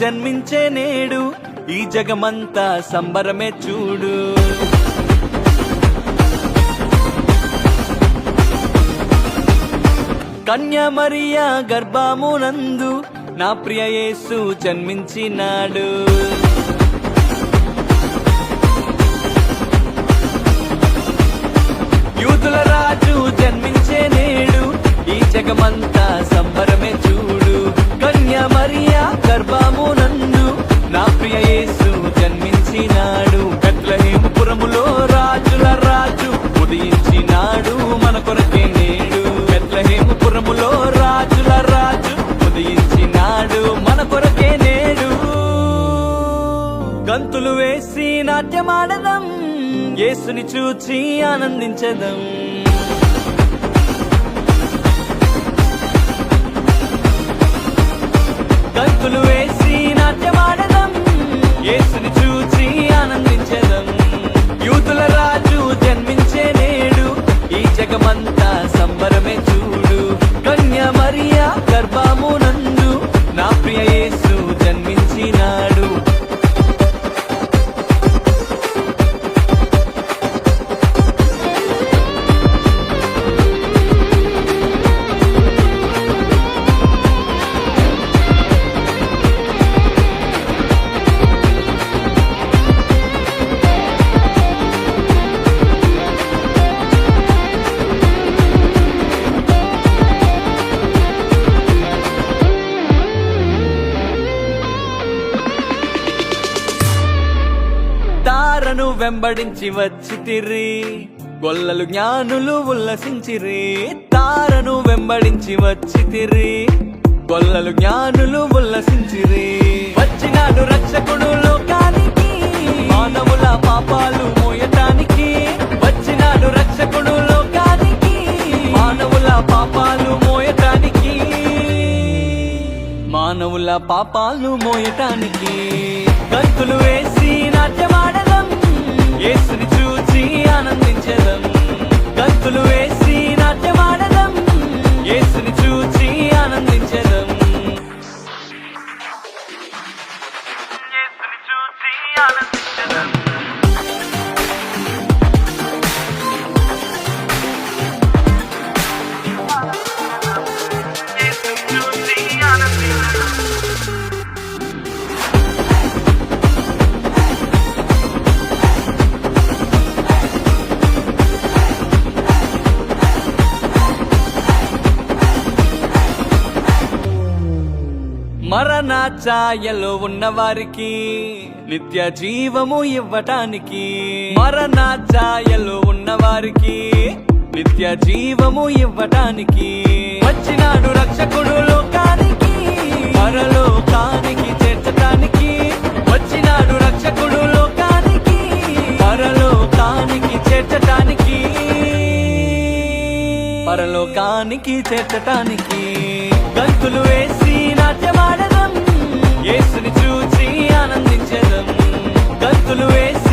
జన్మించే నేడు, ఈ జగమంతా సంబరమే చూడు. కన్యా మరియా గర్భమునందు నా ప్రియ యేసు జన్మించినాడు. యూదుల రాజు జన్మించే నేడు, ఈ జగమంతా సంబరమే చూడు. కన్యా మరియా గర్భమునందు నా ప్రియ యేసు జన్మించినాడు. బెత్లెహేము పురములో రాజుల రాజు ఉదయించినాడు మన కొరకే నేడు. బెత్లెహేము పురములో రాజుల రాజు ఉదయించినాడు మన కొరకే నేడు. గంతులు వేసి నాట్యమాడదం, యేసుని చూచి ఆనందించదం. గంతులు వేసి నాట్యమాడదం, యేసుని చూచి ఆనందించదం. యూదుల రాజు జన్మించే నేడు, ఈ జగమంతా సంబరమే చూడు. కన్యా మరియా గర్భమునందు నా ప్రియ యేసు జన్మించినాడు. తారను వెంబడించి వచ్చితిరి, గొల్లలు జ్ఞానులు ఉల్లసించిరి. తారను వెంబడించి వచ్చితిరి, గొల్లలు జ్ఞానులు ఉల్లసించిరి. వచ్చినాడు రక్షకుడు లోకానికి, మానవుల పాపాలు మోయటానికి. వచ్చినాడు రక్షకుడు లోకానికి, మానవుల పాపాలు మోయటానికి. మానవుల పాపాలు మోయటానికి. గంతులు వేసి నాట్యమాడదం, యేసుని చూచి ఆనందించదం. గంతులు వేసి నాట్యమాడదం, యేసుని చూచి ఆనందించదం. యేసుని చూచి ఆనందించదం. యేసుని చూచి ఆనందించదం. మరణ ఛాయలో ఉన్నవారికి నిత్య జీవము ఇవ్వటానికి. మరణ ఛాయలో ఉన్నవారికి నిత్య జీవము ఇవ్వటానికి. వచ్చినాడు రక్షకుడు లోకానికి, పరలోకానికి చేర్చటానికి. వచ్చినాడు రక్షకుడు లోకానికి, పరలోకానికి చేర్చటానికి. పరలోకానికి చేర్చటానికి. గంతులు వేసి నాట్యమాడదం, యేసుని చూచి ఆనందించదం. గంతులు వేసి